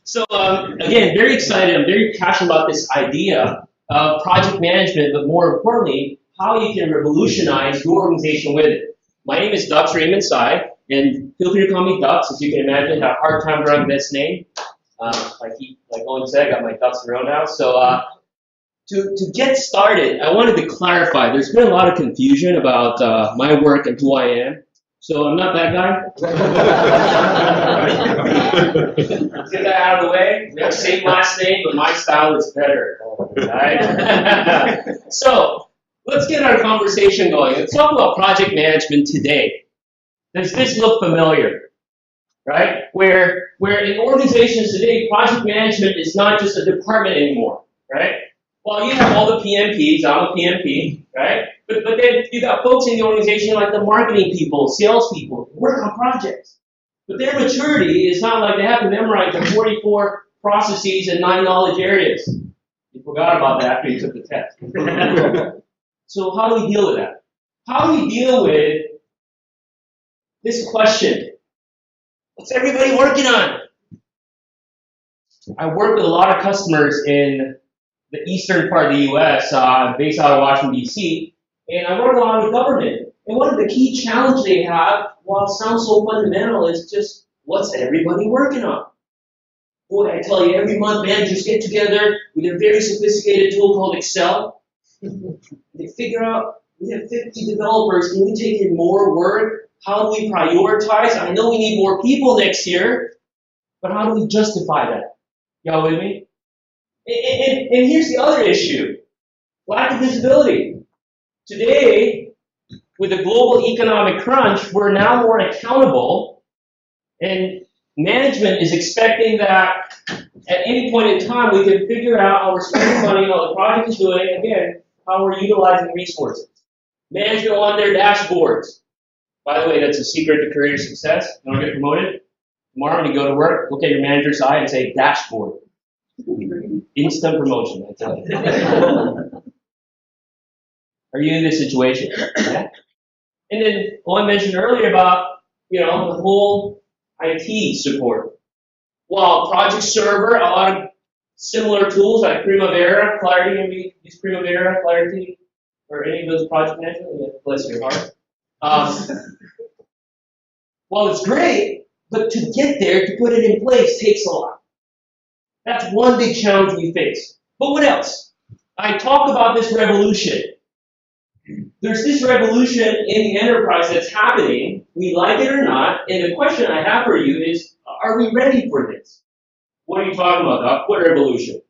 So again, very excited. I'm very passionate about this idea of project management, but more importantly, how you can revolutionize your organization with it. My name is Dux Raymond Sai, and feel free to call me Dux. As you can imagine, I have a hard time running this name. Like Owen said, I got my ducks in a row now. So to get started, I wanted to clarify. There's been a lot of confusion about my work and who I am. So I'm not that guy. Let's get that out of the way. We have the same last name, but my style is better. Right? So let's get our conversation going. Let's talk about project management today. Does this look familiar? Right? Where in organizations today, project management is not just a department anymore. Right? Well, you have all the PMPs. I'm a PMP. Right? But then you got folks in the organization like the marketing people, sales people, who work on projects. But their maturity is not like they have to memorize the 44 processes and 9 knowledge areas. You forgot about that after you took the test. So how do we deal with that? How do we deal with this question? What's everybody working on? I work with a lot of customers in the eastern part of the U.S., based out of Washington, D.C., and I work a lot with government. And one of the key challenges they have, while it sounds so fundamental, is just what's everybody working on? Boy, I tell you, every month managers get together with a very sophisticated tool called Excel. They figure out, we have 50 developers, can we take in more work? How do we prioritize? I know we need more people next year, but how do we justify that? Y'all with me? And here's the other issue, lack of visibility. Today, with the global economic crunch, we're now more accountable, and management is expecting that at any point in time we can figure out how we're spending money, how the project is doing, again, how we're utilizing resources. Management want their dashboards. By the way, that's a secret to career success. You want to get promoted? Tomorrow when you go to work, look at your manager's eye and say, dashboard. Instant promotion, I tell you. Are you in this situation? Yeah. And then Owen mentioned earlier about, the whole IT support. Well, Project Server, a lot of similar tools like Primavera, Clarity, maybe use Primavera, Clarity, or any of those project management. Yeah, bless your heart. Well, it's great, but to get there, to put it in place, takes a lot. That's one big challenge we face. But what else? I talked about this revolution. There's this revolution in the enterprise that's happening, we like it or not, and the question I have for you is, are we ready for this? What are you talking about, Doc? What revolution?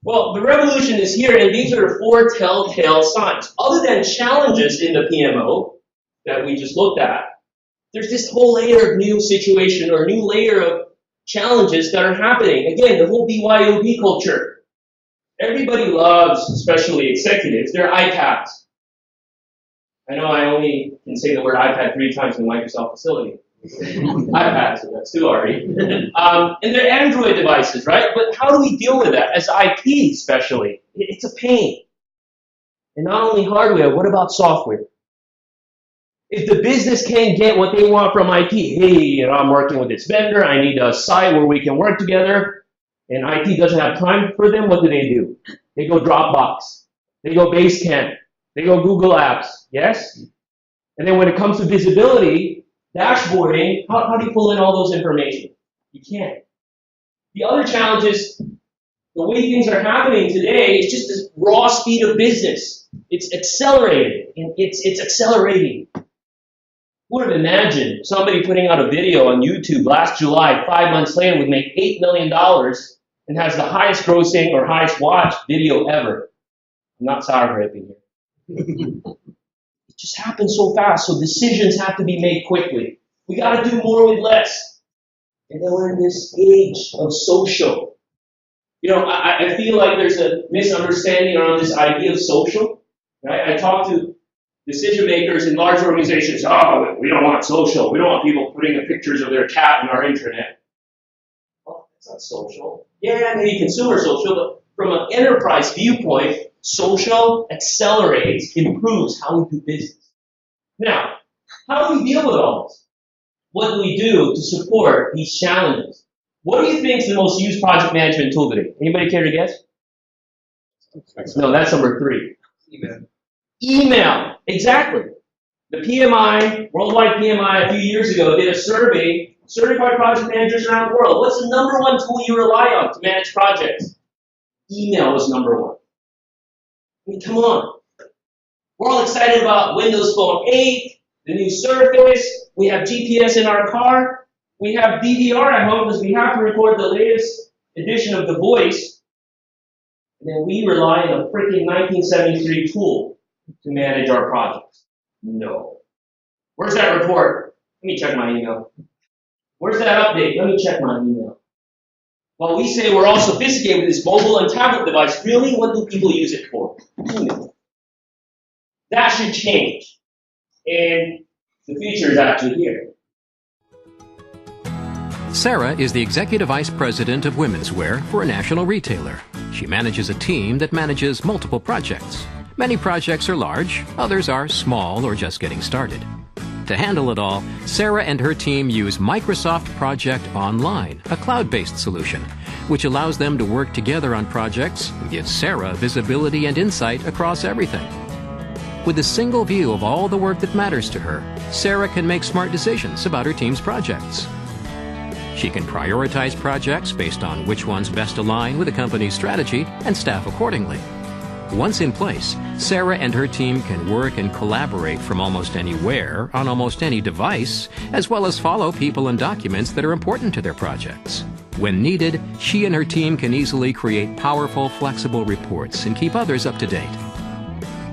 Well, the revolution is here, and these are the 4 telltale signs. Other than challenges in the PMO that we just looked at, there's this whole layer of new situation or new layer of challenges that are happening. Again, the whole BYOB culture. Everybody loves, especially executives, their iPads. I know I only can say the word iPad 3 times in the Microsoft facility. iPad, so that's 2 already. And they're Android devices, right? But how do we deal with that? As IT especially, it's a pain. And not only hardware, what about software? If the business can't get what they want from IT, hey, I'm working with this vendor, I need a site where we can work together, and IT doesn't have time for them, what do? They go Dropbox. They go Basecamp. They go Google Apps, yes? And then when it comes to visibility, dashboarding, how do you pull in all those information? You can't. The other challenge is the way things are happening today is just this raw speed of business. It's accelerating, and it's accelerating. Who would have imagined somebody putting out a video on YouTube last July, 5 months later, would make $8 million and has the highest grossing or highest watched video ever? I'm not sour graping here. It just happens so fast, so decisions have to be made quickly. We got to do more with less. And then we're in this age of social. I feel like there's a misunderstanding around this idea of social. Right? I talk to decision makers in large organizations. Oh, we don't want social. We don't want people putting the pictures of their cat on our intranet. Oh, that's not social. Yeah, maybe consumer social, but from an enterprise viewpoint, social accelerates, improves how we do business. Now, how do we deal with all this? What do we do to support these challenges? What do you think is the most used project management tool today? Anybody care to guess? No, that's number 3. Email. Email, exactly. The PMI, Worldwide PMI, a few years ago did a survey, certified project managers around the world. What's the number 1 tool you rely on to manage projects? Email was number 1. I mean, come on. We're all excited about Windows Phone 8, the new Surface. We have GPS in our car. We have DVR at home because we have to record the latest edition of The Voice. And then we rely on a freaking 1973 tool to manage our projects. No. Where's that report? Let me check my email. Where's that update? Let me check my email. Well, we say we're all sophisticated with this mobile and tablet device. Really, what do people use it for? Email. That should change. And the future is actually here. Sarah is the Executive Vice President of Women's Wear for a national retailer. She manages a team that manages multiple projects. Many projects are large, others are small or just getting started. To handle it all, Sarah and her team use Microsoft Project Online, a cloud-based solution, which allows them to work together on projects and gives Sarah visibility and insight across everything. With a single view of all the work that matters to her, Sarah can make smart decisions about her team's projects. She can prioritize projects based on which ones best align with the company's strategy and staff accordingly. Once in place, Sarah and her team can work and collaborate from almost anywhere on almost any device, as well as follow people and documents that are important to their projects. When needed, she and her team can easily create powerful, flexible reports and keep others up to date.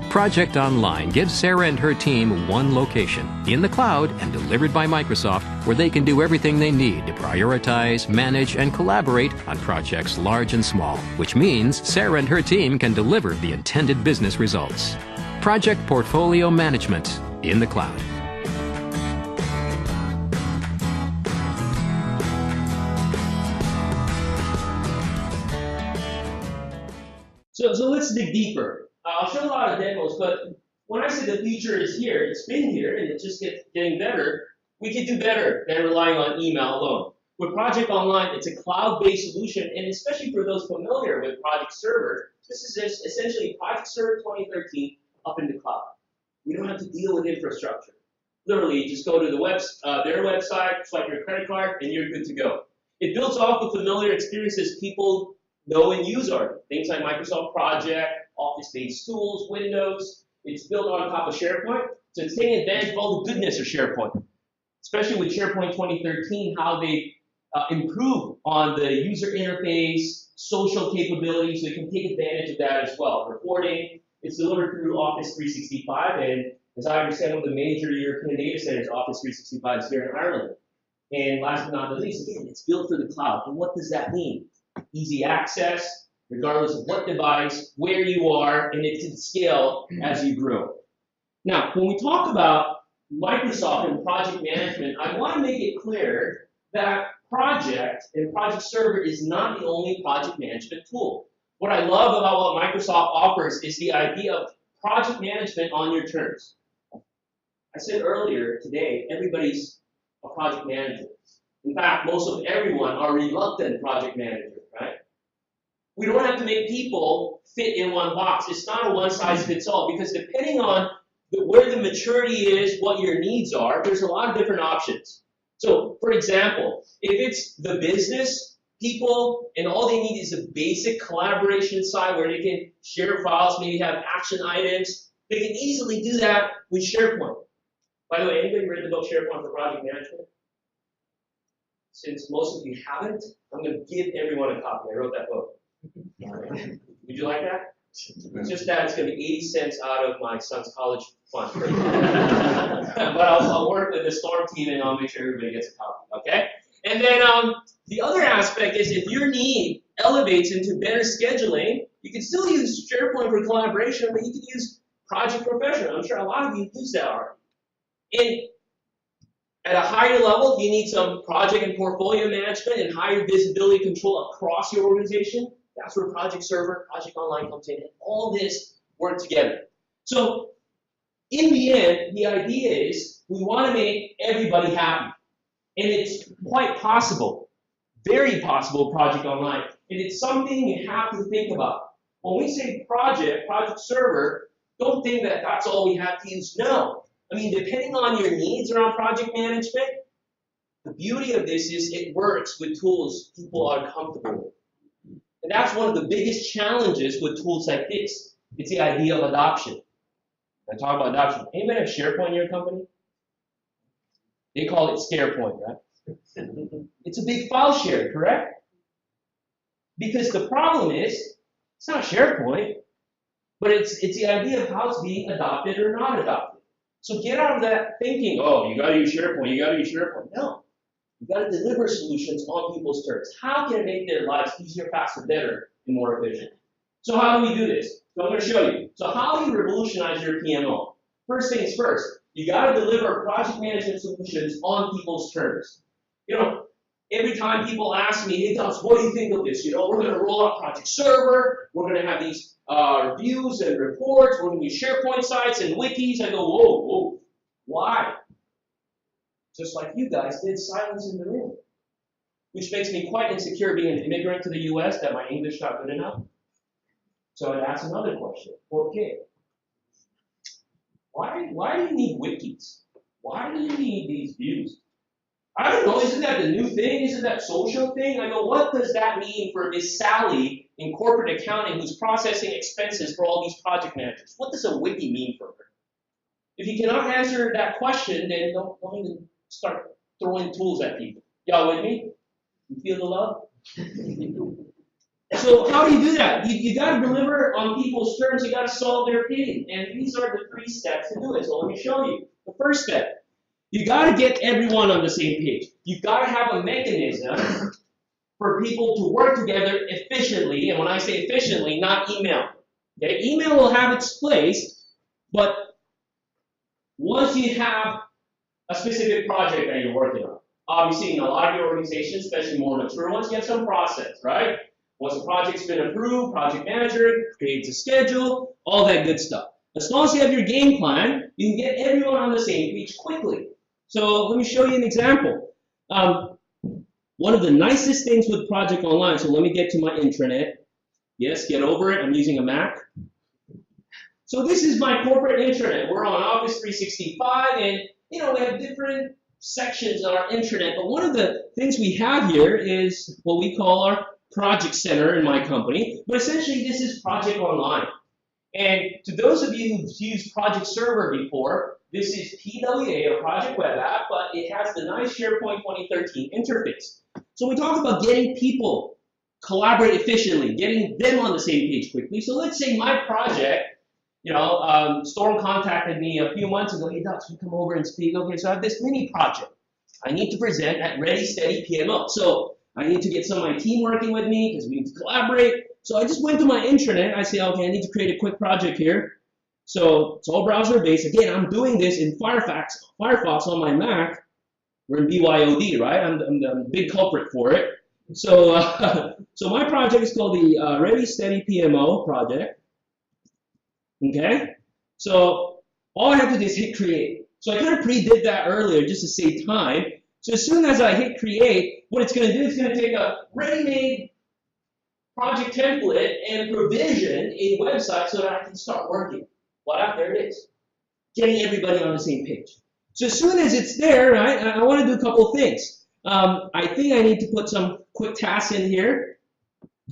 Project Online gives Sarah and her team one location, in the cloud and delivered by Microsoft, where they can do everything they need to prioritize, manage, and collaborate on projects large and small, which means Sarah and her team can deliver the intended business results. Project Portfolio Management in the cloud. So let's dig deeper. I'll show a lot of demos, but when I say the future is here, it's been here and it just gets getting better. We can do better than relying on email alone. With Project Online, it's a cloud-based solution, and especially for those familiar with Project Server, this is essentially Project Server 2013 up in the cloud. We don't have to deal with infrastructure. Literally, just go to the their website, swipe your credit card, and you're good to go. It builds off the familiar experiences people know and use already. Things like Microsoft Project, Office-based tools, Windows. It's built on top of SharePoint, so it's taking advantage of all the goodness of SharePoint, especially with SharePoint 2013, how they improve on the user interface, social capabilities, so they can take advantage of that as well. Reporting, it's delivered through Office 365, and as I understand, one of the major European data centers, Office 365, is here in Ireland. And last but not least, again, it's built for the cloud. And what does that mean? Easy access, regardless of what device, where you are, and it can scale as you grow. Now, when we talk about Microsoft and project management, I want to make it clear that Project and Project Server is not the only project management tool. What I love about what Microsoft offers is the idea of project management on your terms. I said earlier today, everybody's a project manager. In fact, most of everyone are reluctant project managers, right? We don't have to make people fit in one box. It's not a one-size-fits-all, because depending on where the maturity is, what your needs are, there's a lot of different options. So, for example, if it's the business people and all they need is a basic collaboration side where they can share files, maybe have action items, they can easily do that with SharePoint. By the way, anybody read the book SharePoint for Project Management? Since most of you haven't, I'm going to give everyone a copy. I wrote that book. Would you like that? It's just that it's going to be 80 cents out of my son's college fund. But I'll work with the Storm team and I'll make sure everybody gets a copy, okay? And then the other aspect is if your need elevates into better scheduling, you can still use SharePoint for collaboration, but you can use Project Professional. I'm sure a lot of you use that already. And at a higher level, if you need some project and portfolio management and higher visibility control across your organization, that's where Project Server, Project Online comes in, and all this work together. So in the end, the idea is we want to make everybody happy. And it's quite possible. very possible project online. And it's something you have to think about. When we say project server, don't think that that's all we have to use. No. I mean, depending on your needs around project management, the beauty of this is it works with tools people are comfortable with. And that's one of the biggest challenges with tools like this. It's the idea of adoption. I talk about adoption. Anybody have SharePoint in your company? They call it ScarePoint, right? It's a big file share, correct? Because the problem is, it's not SharePoint, but it's the idea of how it's being adopted or not adopted. So get out of that thinking, oh, you got to use SharePoint, you got to use SharePoint. No. You got to deliver solutions on people's terms. How can it make their lives easier, faster, better, and more efficient? So how do we do this? So I'm going to show you. So how do you revolutionize your PMO? First things first, you got to deliver project management solutions on people's terms. You know, every time people ask me, hey, Gus, what do you think of this? You know, we're going to roll out Project Server. We're going to have these reviews and reports. We're going to use SharePoint sites and wikis. I go, whoa. Why? Just like you guys did, silence in the room. Which makes me quite insecure being an immigrant to the US that my English not good enough. So I'd ask another question. Okay. Why do you need wikis? Why do you need these views? I don't know, isn't that the new thing? Isn't that social thing? I go, what does that mean for Miss Sally in corporate accounting who's processing expenses for all these project managers? What does a wiki mean for her? If you cannot answer that question, then don't even start throwing tools at people. Y'all with me? You feel the love? So how do you do that? You got to deliver on people's terms. You got to solve their pain. And these are the 3 steps to do it. So let me show you. The first step, you got to get everyone on the same page. You got to have a mechanism for people to work together efficiently. And when I say efficiently, not email. Okay? Email will have its place, but once you have a specific project that you're working on, obviously in a lot of your organizations, especially more mature ones, you have some process, right? Once the project's been approved, project manager creates a schedule, all that good stuff. As long as you have your game plan, you can get everyone on the same page quickly. So let me show you an example. One of the nicest things with Project Online, so let me get to my intranet. Yes, get over it, I'm using a Mac. So this is my corporate intranet. We're on Office 365, and we have different sections on our intranet, but one of the things we have here is what we call our Project Center in my company, but essentially this is Project Online. And to those of you who've used Project Server before, this is PWA, or Project Web App, but it has the nice SharePoint 2013 interface. So we talk about getting people collaborate efficiently, getting them on the same page quickly. So let's say my project, Storm contacted me a few months ago, hey, Dux, we come over and speak. Okay, so I have this mini project I need to present at Ready, Steady, PMO. So I need to get some of my team working with me because we need to collaborate. So I just went to my intranet. I say, okay, I need to create a quick project here. So it's all browser-based. Again, I'm doing this in Firefox on my Mac. We're in BYOD, right? I'm the big culprit for it. So, so my project is called the Ready, Steady, PMO project. Okay? So all I have to do is hit create. So I kind of pre-did that earlier just to save time. So as soon as I hit create, what it's going to do is going to take a ready-made project template and provision a website so that I can start working. Voila, there it is. Getting everybody on the same page. So as soon as it's there, right, I want to do a couple of things. I think I need to put some quick tasks in here.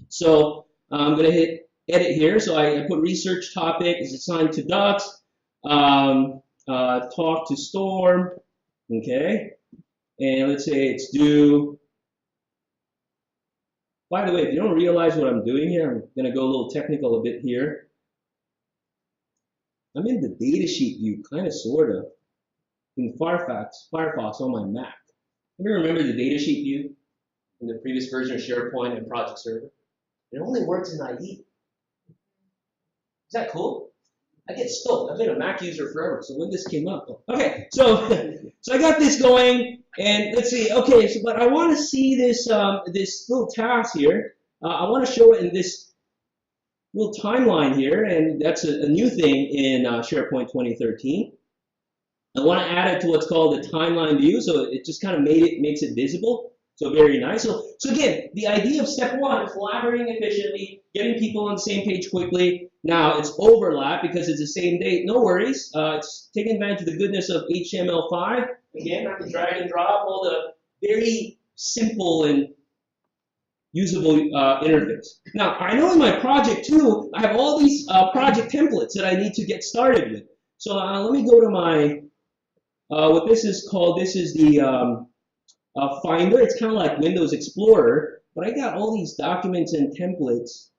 So I'm going to hit edit here. So I put research topic is assigned to Dux. Talk to Storm. Okay. And let's say it's due. By the way, if you don't realize what I'm doing here, I'm going to go a little technical a bit here. I'm in the datasheet view, kind of, sort of, in Firefox on my Mac. You remember the datasheet view in the previous version of SharePoint and Project Server? It only works in IE. Is that cool? I get stoked. I've been a Mac user forever, so when this came up. Okay, so I got this going, and let's see. Okay, so but I want to see this this little task here. I want to show it in this little timeline here, and that's a new thing in SharePoint 2013. I want to add it to what's called the timeline view, so it just kind of makes it visible. So very nice. So again, the idea of step one, collaborating efficiently, getting people on the same page quickly. Now it's overlap because it's the same date. No worries. It's taking advantage of the goodness of HTML5. Again, I can drag and drop all the very simple and usable interface. Now, I know in my project too, I have all these project templates that I need to get started with. So let me go to my, what this is called, this is the Finder. It's kind of like Windows Explorer, but I got all these documents and templates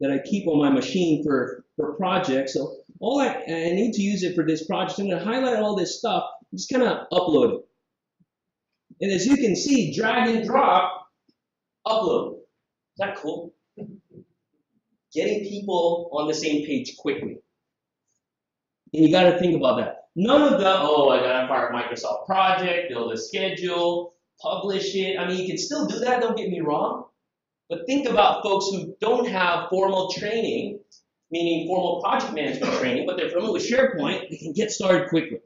that I keep on my machine for projects. So all I need to use it for this project. I'm going to highlight all this stuff, just kind of upload it. And as you can see, drag and drop, upload. Is that cool? Getting people on the same page quickly. And you got to think about that. None of the, oh, I got to fire a Microsoft project, build a schedule, publish it. I mean, you can still do that, don't get me wrong. But think about folks who don't have formal training, meaning formal project management training, but they're familiar with SharePoint, they can get started quickly.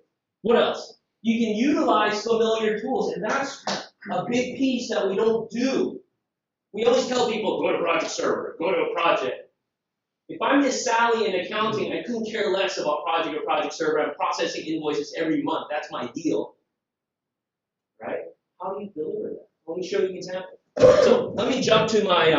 What else? You can utilize familiar tools, and that's a big piece that we don't do. We always tell people, go to Project Server, go to a project. If I'm Miss Sally in accounting, I couldn't care less about Project or Project Server. I'm processing invoices every month. That's my deal. Right? How do you deliver that? Let me show you an example. So let me jump to my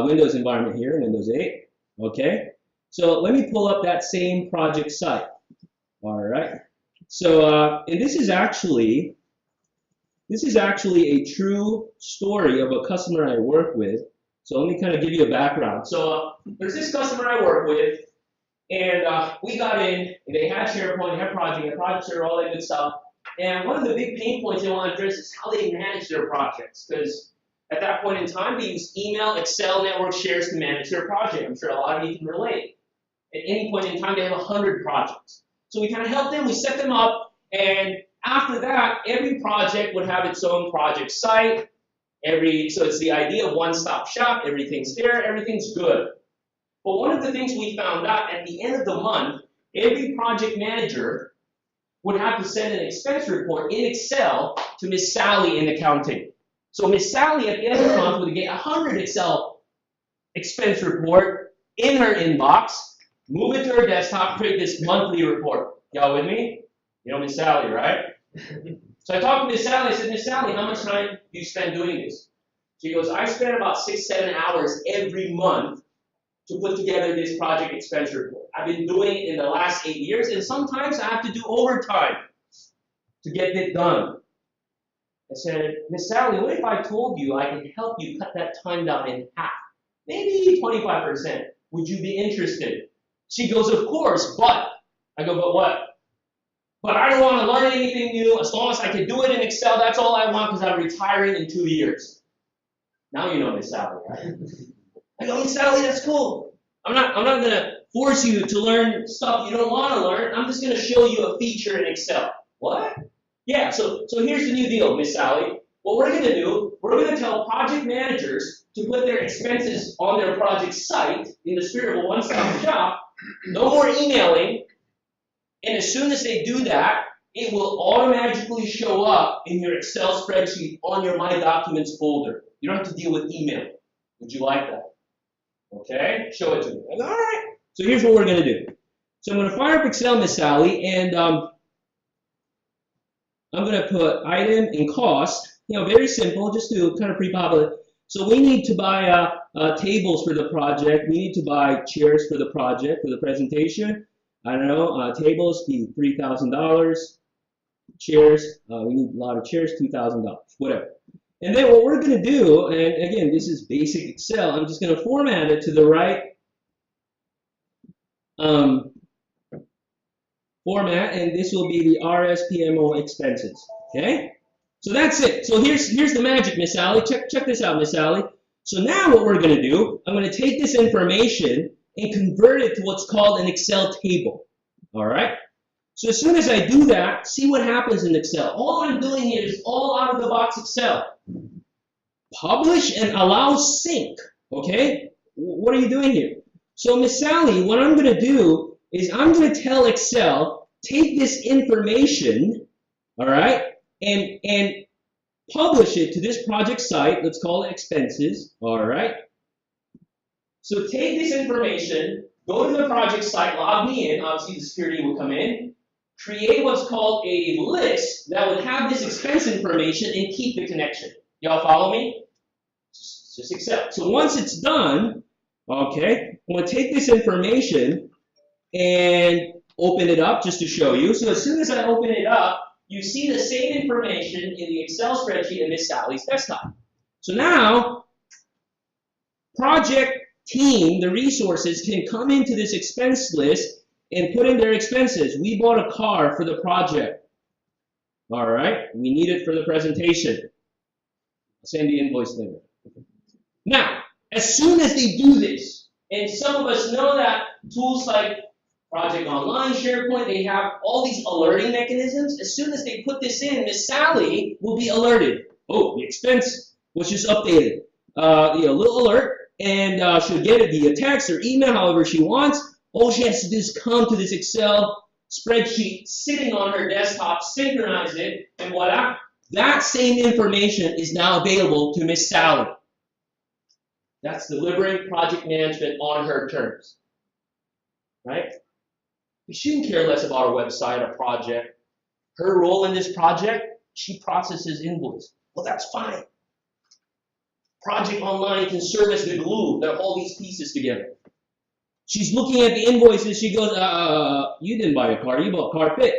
Windows environment here, Windows 8. Okay. So let me pull up that same project site. All right. So and this is actually a true story of a customer I work with. So let me kind of give you a background. So there's this customer I work with, and we got in, and they had SharePoint, they had Project Server, all that good stuff. And one of the big pain points they want to address is how they manage their projects. Because at that point in time, they use email, Excel, network shares to manage their project. I'm sure a lot of you can relate. At any point in time, they have 100 projects. So we kind of help them, we set them up, and after that, every project would have its own project site. So it's the idea of one-stop shop, everything's there, everything's good. But one of the things we found out, at the end of the month, every project manager would have to send an expense report in Excel to Miss Sally in accounting. So Miss Sally at the end of the month would get 100 Excel expense report in her inbox, move it to her desktop, create this monthly report. Y'all with me? You know Miss Sally, right? So I talked to Miss Sally. I said, Miss Sally, how much time do you spend doing this? She goes, I spend about 6-7 hours every month to put together this project expense report. I've been doing it in the last 8 years, and sometimes I have to do overtime to get it done. I said, Miss Sally, what if I told you I could help you cut that time down in half? Maybe 25%. Would you be interested? She goes, of course, but. I go, but what? But I don't want to learn anything new. As long as I can do it in Excel, that's all I want because I'm retiring in 2 years. Now you know Miss Sally, right? I go, Miss Sally, that's cool. I'm not going to force you to learn stuff you don't want to learn. I'm just going to show you a feature in Excel. What? Yeah, so here's the new deal, Miss Sally. What we're going to do, we're going to tell project managers to put their expenses on their project site in the spirit of a one-stop shop. No more emailing. And as soon as they do that, it will automatically show up in your Excel spreadsheet on your My Documents folder. You don't have to deal with email. Would you like that? Okay, show it to me. All right. So here's what we're going to do. So I'm going to fire up Excel, Miss Sally, and I'm going to put item and cost. Very simple, just to kind of pre-populate. So we need to buy tables for the project. We need to buy chairs for the project, for the presentation. I don't know, tables be $3,000. Chairs, we need a lot of chairs, $2,000, whatever. And then what we're going to do, and again, this is basic Excel, I'm just going to format it to the right format, and this will be the RSPMO expenses, okay? So that's it. So here's the magic, Miss Sally. Check this out, Miss Sally. So now what we're going to do, I'm going to take this information and convert it to what's called an Excel table, all right? So as soon as I do that, see what happens in Excel. All I'm doing here is all out of the box Excel. Publish and allow sync, okay? What are you doing here? So Miss Sally, what I'm going to do is I'm going to tell Excel, take this information, all right, and publish it to this project site. Let's call it expenses. All right. So take this information, go to the project site, log me in. Obviously, the security will come in. Create what's called a list that would have this expense information and keep the connection. Y'all follow me? Just accept. So once it's done, okay, I'm going to take this information and open it up just to show you. So as soon as I open it up, you see the same information in the Excel spreadsheet in Miss Sally's desktop. So now, project team, the resources, can come into this expense list and put in their expenses. We bought a car for the project. All right, we need it for the presentation. I'll send the invoice later. Now, as soon as they do this, and some of us know that tools like Project Online, SharePoint, they have all these alerting mechanisms. As soon as they put this in, Miss Sally will be alerted. Oh, the expense was just updated. Little alert, and she'll get it via text or email, however she wants. All she has to do is come to this Excel spreadsheet sitting on her desktop, synchronize it, and voila, that same information is now available to Miss Sally. That's delivering project management on her terms, right? We shouldn't care less about our website or project. Her role in this project, she processes invoice. Well, that's fine. Project Online can serve as the glue that all these pieces together. She's looking at the invoices. She goes, you didn't buy a car. You bought carpet.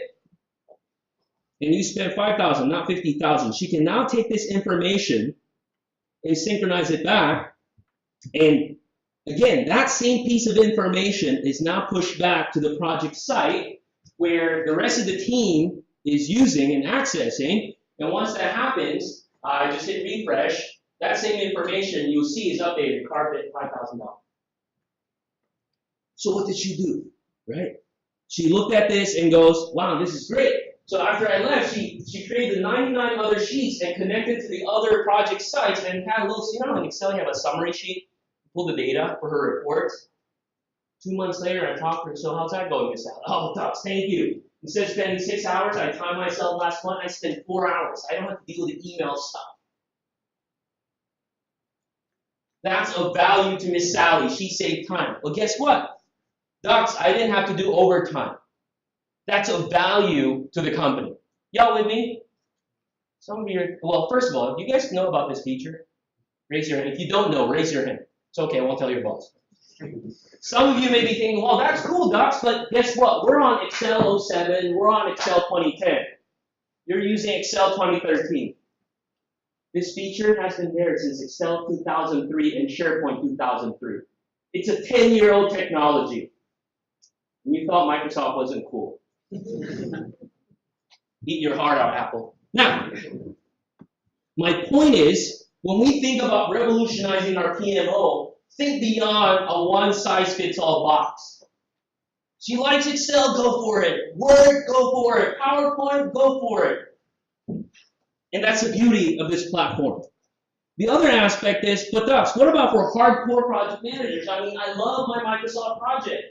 And you spent $5,000, not $50,000. She can now take this information and synchronize it back. And again, that same piece of information is now pushed back to the project site where the rest of the team is using and accessing. And once that happens, I just hit refresh. That same information you'll see is updated. Carpet, $5,000. So what did she do, right? She looked at this and goes, wow, this is great. So after I left, she created 99 other sheets and connected to the other project sites and had a little, in Excel you have a summary sheet, pull the data for her reports. 2 months later, I talked to her, so how's that going, Miss Sally? Oh, Dux, thank you. Instead of spending 6 hours, I timed myself last month, I spent 4 hours. I don't have to deal with the email stuff. That's of value to Miss Sally. She saved time. Well, guess what? Dux, I didn't have to do overtime. That's of value to the company. Y'all with me? Some of you are, well, first of all, do you guys know about this feature? Raise your hand. If you don't know, raise your hand. It's okay, I won't tell your boss. Some of you may be thinking, well, that's cool, Dux, but guess what? We're on Excel 07, we're on Excel 2010. You're using Excel 2013. This feature has been there since Excel 2003 and SharePoint 2003. It's a 10-year-old technology. And you thought Microsoft wasn't cool. Eat your heart out, Apple. Now, my point is, when we think about revolutionizing our PMO, think beyond a one-size-fits-all box. She likes Excel, go for it. Word, go for it. PowerPoint, go for it. And that's the beauty of this platform. The other aspect is, but Dux, what about for hardcore project managers? I mean, I love my Microsoft project.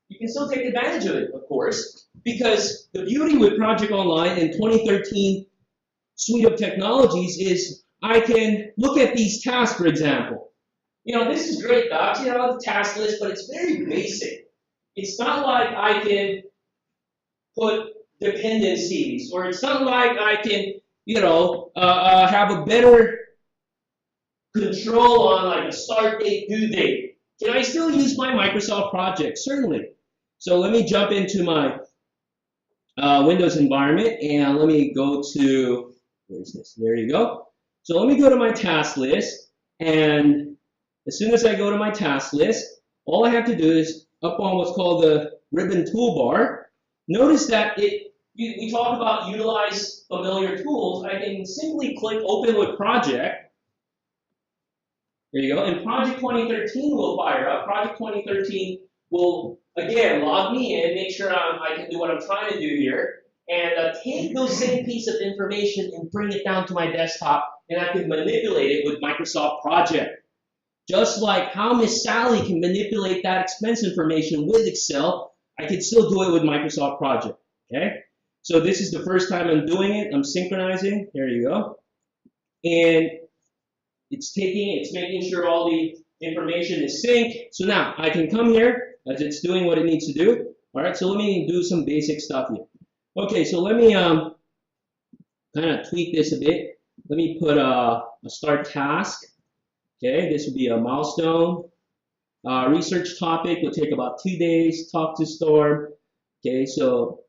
You can still take advantage of it, of course, because the beauty with Project Online and 2013 suite of technologies is I can look at these tasks, for example. This is great, Dux, the task list, but it's very basic. It's not like I can put dependencies, or it's not like I can, have a better control on like a start date, due date. Can I still use my Microsoft project? Certainly. So let me jump into my Windows environment and let me go to, where's this? There you go. So let me go to my task list, and as soon as I go to my task list, all I have to do is up on what's called the ribbon toolbar. Notice that we talk about utilize familiar tools. I can simply click open with project. There you go. And Project 2013 will fire up. Project 2013 will, again, log me in, make sure I can do what I'm trying to do here, and take those same piece of information and bring it down to my desktop, and I can manipulate it with Microsoft Project. Just like how Miss Sally can manipulate that expense information with Excel, I can still do it with Microsoft Project. Okay? So this is the first time I'm doing it. I'm synchronizing. There you go. And it's making sure all the information is synced. So now I can come here as it's doing what it needs to do. All right, so let me do some basic stuff here. Okay, so let me kind of tweak this a bit. Let me put a start task. Okay, this would be a milestone. Research topic will take about 2 days. Talk to Storm. Okay, so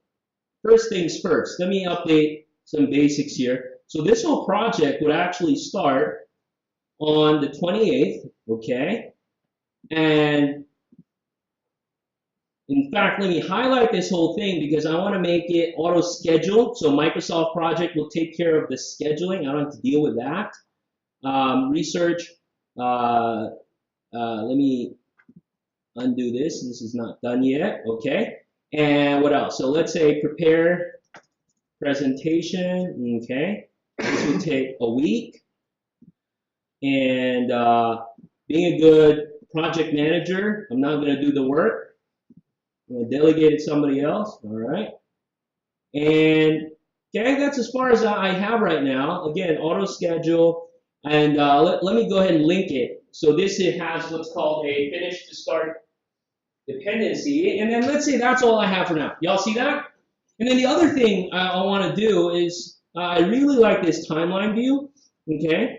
first things first, let me update some basics here. So this whole project would actually start on the 28th, okay? And in fact, let me highlight this whole thing because I want to make it auto-scheduled. So Microsoft Project will take care of the scheduling. I don't have to deal with that. Research, let me undo this. This is not done yet, okay? And what else? So let's say prepare presentation, okay? This would take a week. And being a good project manager, I'm not going to do the work. I'm going to delegate it to somebody else, all right? And, okay, that's as far as I have right now. Again, auto schedule. And let me go ahead and link it. So this, it has what's called a finish to start dependency. And then let's say that's all I have for now. Y'all see that? And then the other thing I want to do is I really like this timeline view, okay?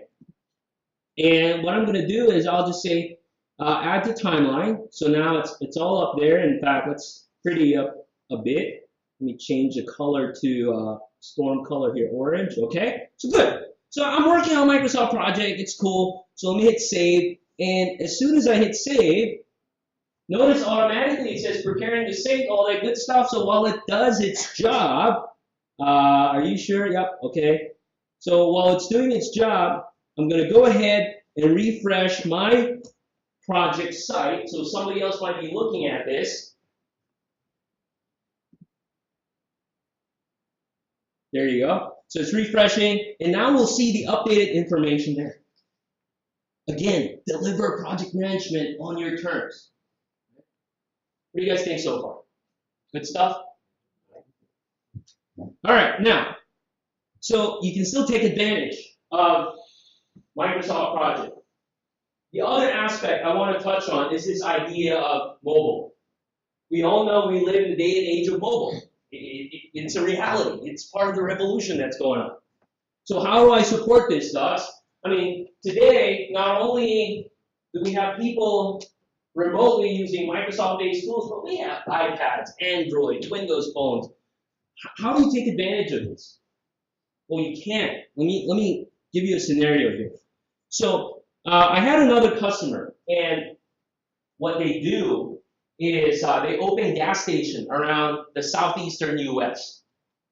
And what I'm going to do is I'll just say add to timeline. So now it's all up there. In fact, let's pretty up a bit. Let me change the color to storm color here, orange. Okay, so good. So I'm working on Microsoft Project. It's cool. So let me hit save. And as soon as I hit save, notice automatically it says preparing to sync, all that good stuff. So while it does its job, are you sure? Yep. Okay. So while it's doing its job, I'm going to go ahead and refresh my project site. So somebody else might be looking at this. There you go. So it's refreshing. And now we'll see the updated information there. Again, deliver project management on your terms. What do you guys think so far? Good stuff? All right, now, so you can still take advantage of Microsoft Project. The other aspect I want to touch on is this idea of mobile. We all know we live in the day and age of mobile. It's a reality. It's part of the revolution that's going on. So how do I support this, Dust? I mean, today, not only do we have people remotely using Microsoft-based tools, but we have iPads, Android, Windows phones. How do you take advantage of this? Well, you can't. Let me give you a scenario here. So I had another customer, and what they do is they open gas station around the southeastern U.S.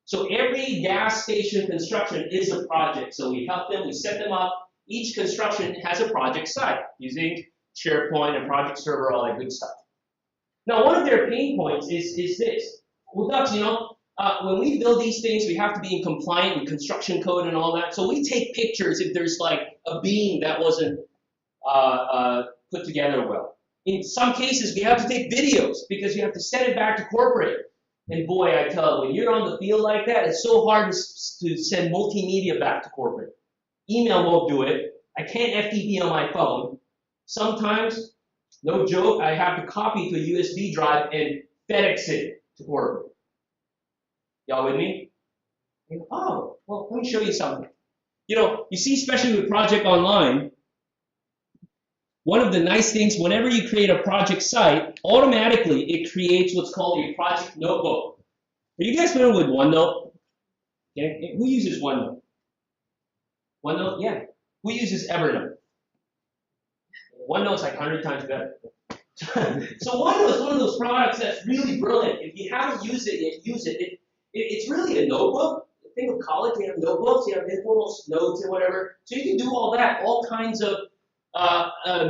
So every gas station construction is a project. So we help them, we set them up. Each construction has a project site using SharePoint and Project Server, all that good stuff. Now, one of their pain points is this. Well, Dux, you know, when we build these things, we have to be in compliant with construction code and all that. So we take pictures if there's like a beam that wasn't put together well. In some cases, we have to take videos because you have to send it back to corporate. And boy, I tell you, when you're on the field like that, it's so hard to send multimedia back to corporate. Email won't do it. I can't FTP on my phone. Sometimes, no joke, I have to copy to a USB drive and FedEx it to corporate. Y'all with me? Oh, well, let me show you something. You know, you see, especially with Project Online, one of the nice things, whenever you create a project site, automatically it creates what's called a project notebook. Are you guys familiar with OneNote? Okay, who uses OneNote? OneNote, yeah. Who uses Evernote? OneNote's like 100 times better. So OneNote is one of those products that's really brilliant. If you haven't used it yet, use it. It's really a notebook. Think of college, you have notebooks, you have informal notes and whatever. So you can do all that, all kinds of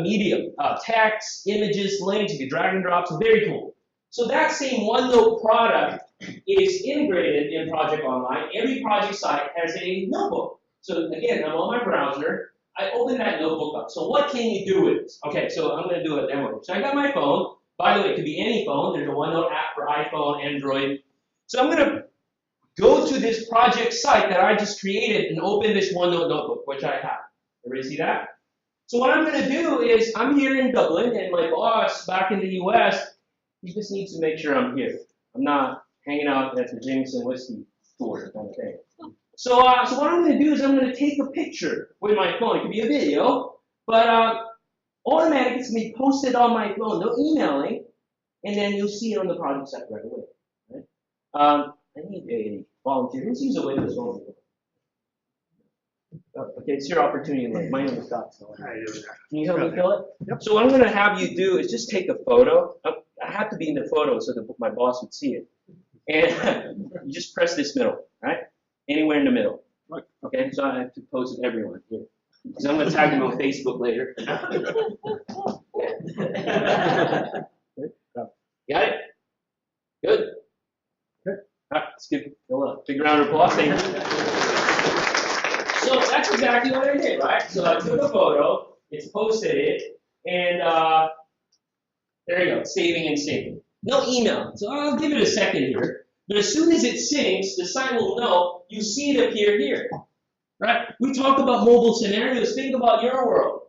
medium, text, images, links, you can drag and drop, so very cool. So that same OneNote product is integrated in Project Online. Every project site has a notebook. So again, I'm on my browser, I open that notebook up. So what can you do with this? Okay, so I'm going to do a demo. So I got my phone. By the way, it could be any phone. There's a OneNote app for iPhone, Android. So I'm going to go to this project site that I just created and open this OneNote notebook, which I have. Everybody see that? So what I'm going to do is, I'm here in Dublin, and my boss back in the US, he just needs to make sure I'm here. I'm not hanging out at the Jameson whiskey tour kind of thing. So what I'm going to do is I'm going to take a picture with my phone. It could be a video, but automatically it's going to be posted on my phone, no emailing, and then you'll see it on the project site right away. Right? I need a volunteer. Who's using a Windows phone? Okay, it's your opportunity. Like, my name is Scott. Can you help me fill it? Yep. So what I'm going to have you do is just take a photo. I have to be in the photo so that my boss would see it. And you just press this middle, right? Anywhere in the middle. Okay, so I have to post it everyone here. Because I'm going to tag them on Facebook later. Got it? Good. All right, let's give Phil a big round of applause. Thank you. So that's exactly what I did, right? So I took a photo, it's posted it, and there you go, saving and syncing. No email, so I'll give it a second here. But as soon as it syncs, the site will know you see it appear here, right? We talked about mobile scenarios. Think about your world,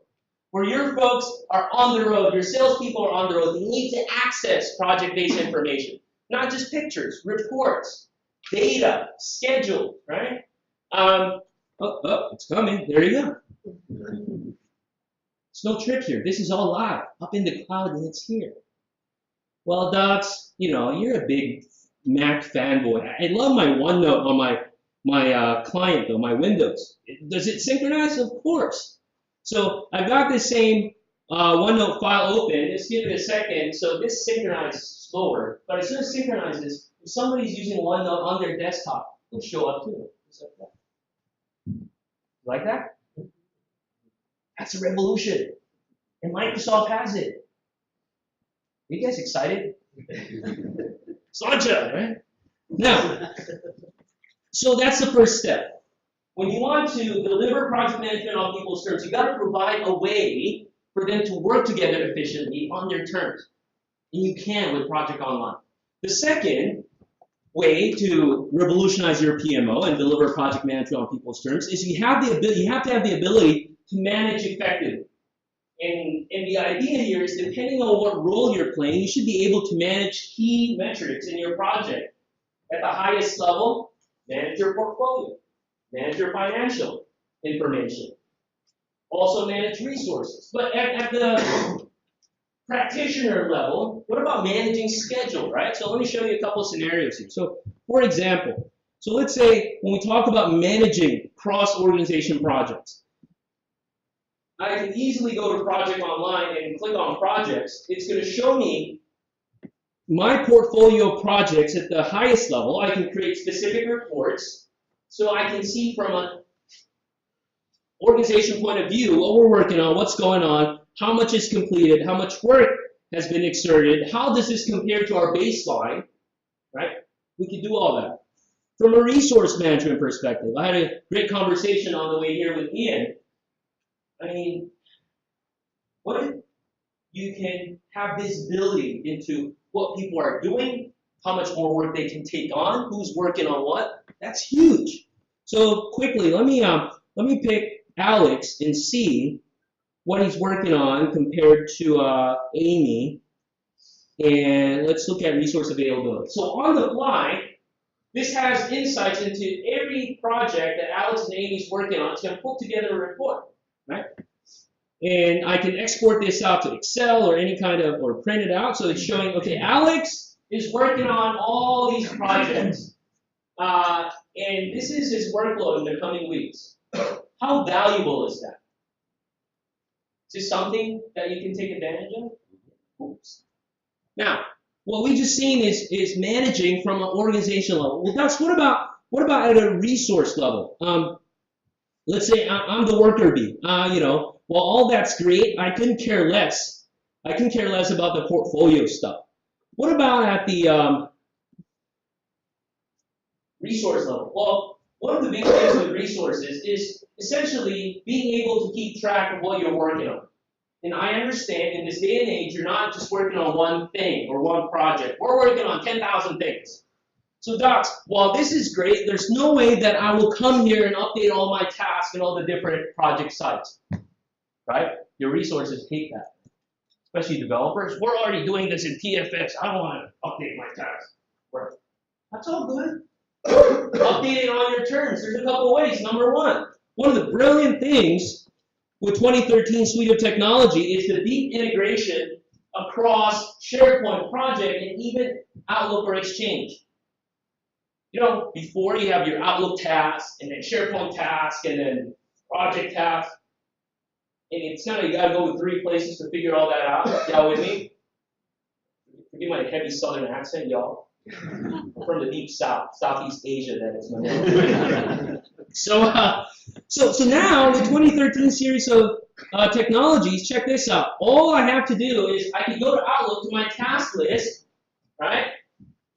where your folks are on the road, your salespeople are on the road. They need to access project-based information, not just pictures, reports, data, schedule, right? It's coming. There you go. It's no trick here. This is all live, up in the cloud, and it's here. Well, Docs, you're a big Mac fanboy. I love my OneNote on my client, though, my Windows. Does it synchronize? Of course. So I've got this same OneNote file open. Let's give it a second. So this synchronizes slower, but as soon as it synchronizes, if somebody's using OneNote on their desktop, it'll show up too. Just like that. Like that? That's a revolution. And Microsoft has it. Are you guys excited? Sláinte, right? Now, so that's the first step. When you want to deliver project management on people's terms, you've got to provide a way for them to work together efficiently on their terms. And you can with Project Online. The second way to revolutionize your PMO and deliver project management on people's terms is you have to have the ability to manage effectively. And the idea here is, depending on what role you're playing, you should be able to manage key metrics in your project. At the highest level, manage your portfolio, manage your financial information, also manage resources. But at the practitioner level, what about managing schedule, right? So let me show you a couple of scenarios here. So, for example, so let's say when we talk about managing cross-organization projects, I can easily go to Project Online and click on Projects. It's going to show me my portfolio of projects at the highest level. I can create specific reports so I can see from an organization point of view what we're working on, what's going on, how much is completed, how much work has been exerted, how does this compare to our baseline, right? We can do all that. From a resource management perspective, I had a great conversation on the way here with Ian. I mean, what if you can have visibility into what people are doing, how much more work they can take on, who's working on what? That's huge. So quickly, let me pick Alex and see what he's working on compared to Amy, and let's look at resource availability. So on the fly, this has insights into every project that Alex and Amy's working on. It's going to put together a report, right? And I can export this out to Excel or any kind of, or print it out. So it's showing, okay, Alex is working on all these projects. And this is his workload in the coming weeks. How valuable is that? Is this something that you can take advantage of? Oops. Now, what we just seen is managing from an organization level. Well, that's what about at a resource level? Let's say I'm the worker bee. Well, all that's great. I couldn't care less. I couldn't care less about the portfolio stuff. What about at the resource level? Well, one of the big things with resources is essentially being able to keep track of what you're working on. And I understand in this day and age, you're not just working on one thing or one project. We're working on 10,000 things. So docs, while this is great, there's no way that I will come here and update all my tasks and all the different project sites, right? Your resources hate that, especially developers. We're already doing this in TFS. I don't want to update my tasks. Right. That's all good. Update it on your terms. There's a couple ways. Number one of the brilliant things with 2013 suite of technology is the deep integration across SharePoint, Project, and even Outlook or Exchange. You know, before you have your Outlook task, and then SharePoint task, and then Project task, and it's kind of, you got to go to 3 places to figure all that out. Y'all with me? Forgive my heavy Southern accent, y'all. I'm from the deep South, Southeast Asia, that is my name. So now, the 2013 series of technologies, check this out. All I have to do is I can go to Outlook to my task list, right?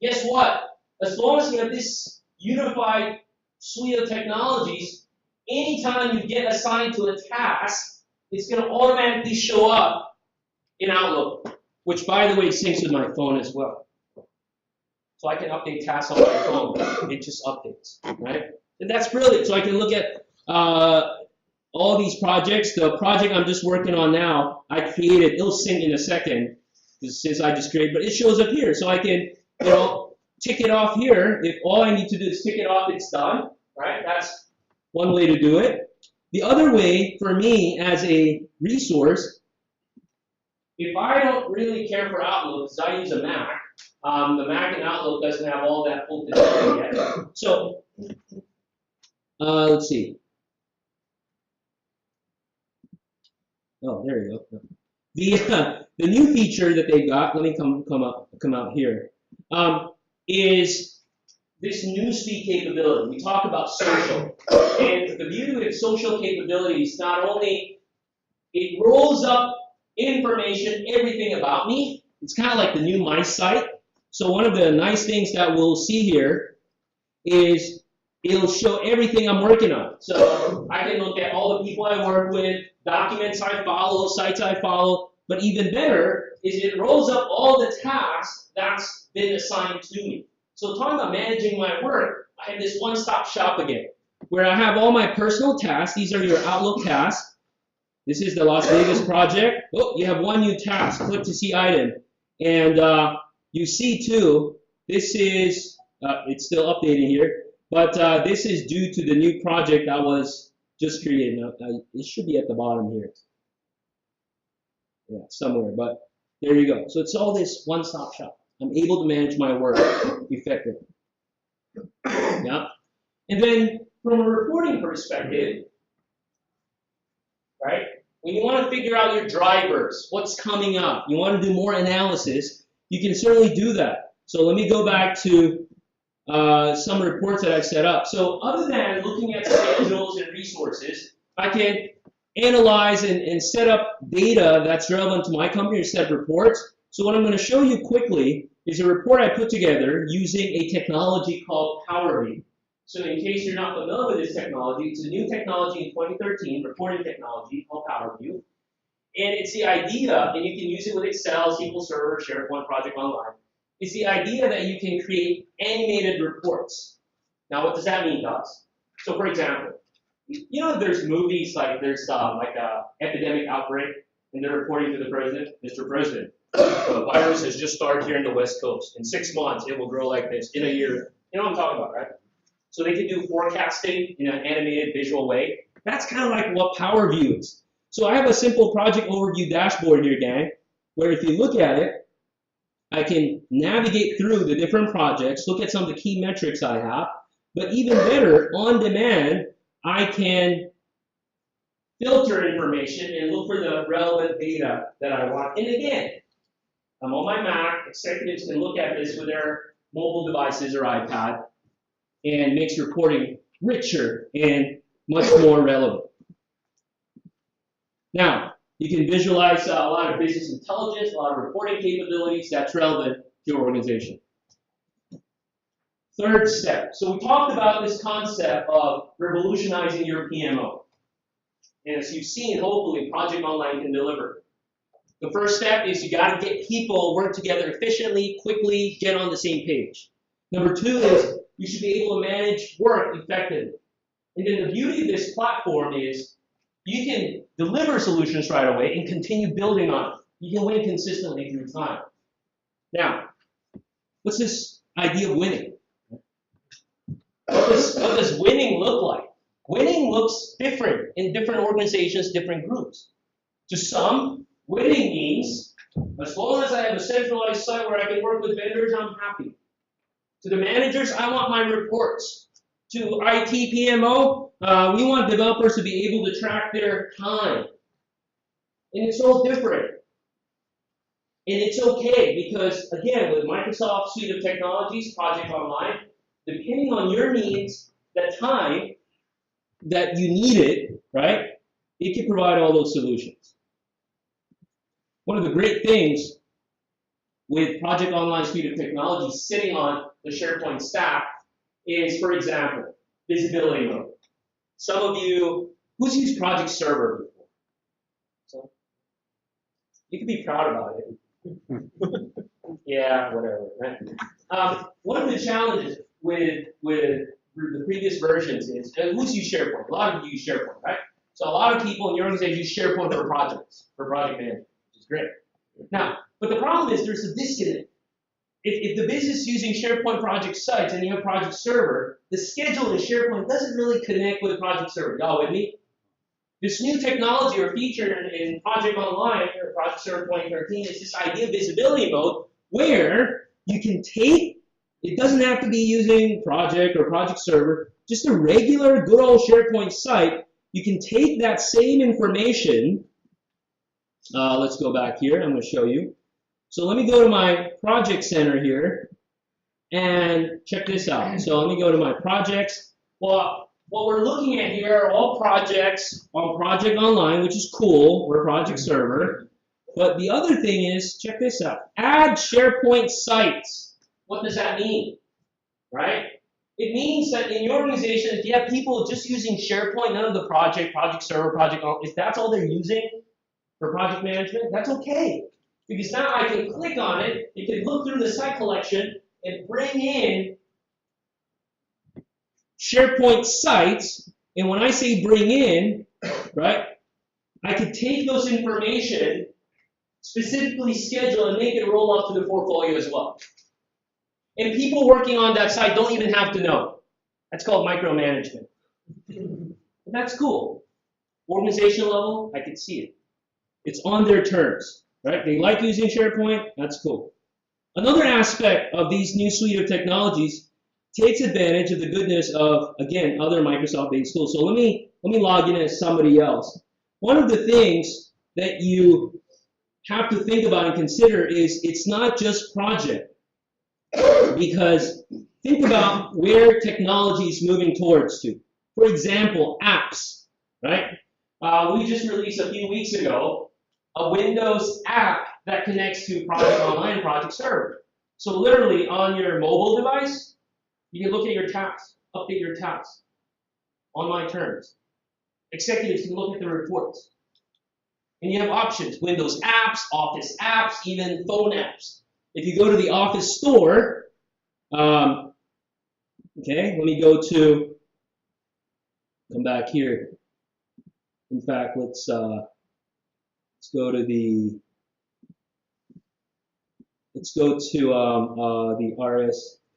Guess what? As long as you have this unified suite of technologies, anytime you get assigned to a task, it's going to automatically show up in Outlook, which, by the way, syncs with my phone as well. So I can update tasks on my phone. It just updates, right? And that's brilliant. So I can look at all these projects. The project I'm just working on now, I created. It'll sync in a second since I just created, but it shows up here. So I can, tick it off here. If all I need to do is tick it off, it's done, right? That's one way to do it. The other way for me as a resource, if I don't really care for Outlook, because I use a Mac, the Mac and Outlook doesn't have all that full fidelity yet. So, let's see. Oh, there you go. The new feature that they got, let me come out here, is this newsfeed capability. We talk about social. And the beauty with social capabilities, not only it rolls up information, everything about me. It's kind of like the new My Site. So one of the nice things that we'll see here is it'll show everything I'm working on. So I can look at all the people I work with, documents I follow, sites I follow, but even better is it rolls up all the tasks that's been assigned to me. So talking about managing my work, I have this one-stop shop again, where I have all my personal tasks. These are your Outlook tasks. This is the Las Vegas project. Oh, you have one new task. Click to see item. And you see, too, this is, it's still updating here, but this is due to the new project that was just created. Now, it should be at the bottom here. Yeah, somewhere, but there you go. So it's all this one-stop shop. I'm able to manage my work effectively. Yeah. And then from a reporting perspective, right, when you want to figure out your drivers, what's coming up, you want to do more analysis, you can certainly do that. So let me go back to some reports that I've set up. So other than looking at schedules and resources, I can analyze and set up data that's relevant to my company or set reports. So what I'm going to show you quickly is a report I put together using a technology called PowerView. So in case you're not familiar with this technology, it's a new technology in 2013, reporting technology called PowerView. And it's the idea, and you can use it with Excel, SQL Server, SharePoint, Project Online. It's the idea that you can create animated reports. Now, what does that mean, Docs? So for example, you know there's movies like there's like a epidemic outbreak, and they're reporting to the president, Mr. President, the virus has just started here in the West Coast. In 6 months, it will grow like this. In a year, you know what I'm talking about, right? So they can do forecasting in an animated visual way. That's kind of like what PowerView is. So I have a simple project overview dashboard here, gang, where if you look at it, I can navigate through the different projects, look at some of the key metrics I have, but even better, on demand, I can filter information and look for the relevant data that I want. And again, I'm on my Mac. Executives can look at this with their mobile devices or iPad and makes reporting richer and much more relevant. Now, you can visualize a lot of business intelligence, a lot of reporting capabilities that's relevant to your organization. Third step. So we talked about this concept of revolutionizing your PMO. And as you've seen, hopefully, Project Online can deliver. The first step is you got to get people work together efficiently, quickly, get on the same page. Number two is you should be able to manage work effectively. And then the beauty of this platform is you can deliver solutions right away and continue building on it. You can win consistently through time. Now, what's this idea of winning? What does winning look like? Winning looks different in different organizations, different groups. To some, winning means as long as I have a centralized site where I can work with vendors, I'm happy. To the managers, I want my reports. To IT PMO, we want developers to be able to track their time. And it's all different. And it's okay because, again, with Microsoft suite of technologies, Project Online, depending on your needs, that time that you need it, right, it can provide all those solutions. One of the great things with Project Online suite of technologies sitting on the SharePoint stack is, for example, visibility mode. Some of you, who's used Project Server before? So, you can be proud about it. Yeah, whatever, right? One of the challenges with the previous versions is, who's used SharePoint? A lot of you use SharePoint, right? So a lot of people in your organization use SharePoint for projects, for project management, which is great. Now, but the problem is there's a disconnect. If the business is using SharePoint project sites and you have Project Server, the schedule in SharePoint doesn't really connect with Project Server. Y'all with me? This new technology or feature in Project Online or Project Server 2013 is this idea of visibility mode where you can take, it doesn't have to be using Project or Project Server, just a regular good old SharePoint site. You can take that same information. Let's go back here. I'm going to show you. So let me go to my project center here and check this out. So let me go to my projects. Well, what we're looking at here are all projects on Project Online, which is cool. We're Project Server. But the other thing is, check this out. Add SharePoint sites. What does that mean? Right? It means that in your organization, if you have people just using SharePoint, none of the Project Server, if that's all they're using for project management, that's okay. Because now I can click on it, it can look through the site collection and bring in SharePoint sites. And when I say bring in, right, I could take those information, specifically schedule, and make it roll up to the portfolio as well. And people working on that site don't even have to know. That's called micromanagement. And that's cool. Organizational level, I can see it. It's on their terms. Right? They like using SharePoint, that's cool. Another aspect of these new suite of technologies takes advantage of the goodness of, again, other Microsoft-based tools. So let me log in as somebody else. One of the things that you have to think about and consider is it's not just project. Because think about where technology is moving towards to. For example, apps, right? We just released a few weeks ago a Windows app that connects to Project Online and Project Server. So literally on your mobile device, you can look at your tasks, update your tasks on my terms. Executives can look at the reports. And you have options, Windows apps, Office apps, even phone apps. If you go to the Office store, okay, let me come back here. In fact, let's go to the RS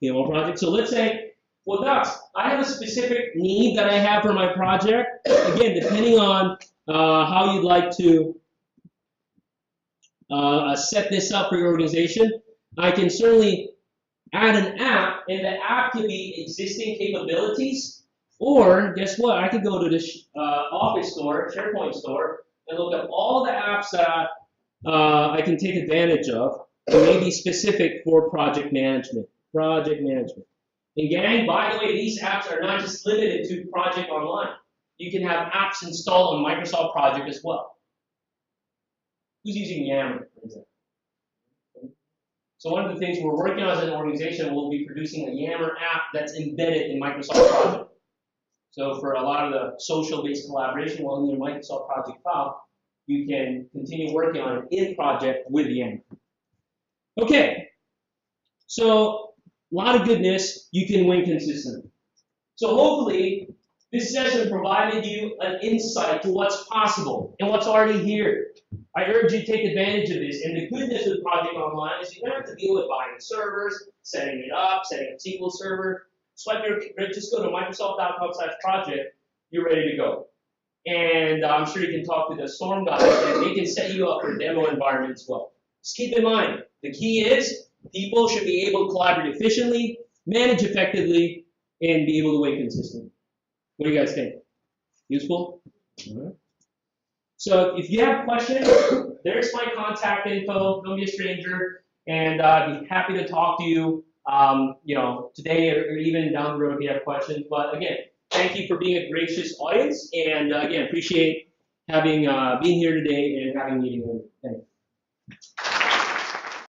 PMO project. So let's say, well, Docs, I have a specific need that I have for my project. Again, depending on how you'd like to set this up for your organization, I can certainly add an app, and the app can be existing capabilities, or guess what? I could go to the Office store, SharePoint store, and look at all the apps that I can take advantage of, and maybe specific for project management. And gang, by the way, these apps are not just limited to Project Online. You can have apps installed on Microsoft Project as well. Who's using Yammer, for example? So one of the things we're working on as an organization, we'll be producing a Yammer app that's embedded in Microsoft Project. So for a lot of the social-based collaboration, well, in your Microsoft Project file, you can continue working on it in project with Yammer. Okay, so lot of goodness, you can win consistently. So hopefully, this session provided you an insight to what's possible and what's already here. I urge you to take advantage of this. And the goodness of Project Online is you don't have to deal with buying servers, setting it up, setting up SQL Server. Just go to Microsoft.com/project. You're ready to go. And I'm sure you can talk to the Storm guys, and they can set you up for a demo environment as well. Just keep in mind, the key is people should be able to collaborate efficiently, manage effectively, and be able to win consistently. What do you guys think? Useful? All right. So if you have questions, there's my contact info. Don't be a stranger, and I'd be happy to talk to you, today or even down the road if you have questions. But again, thank you for being a gracious audience, and again, appreciate having being here today and having a meeting with you. Thank you.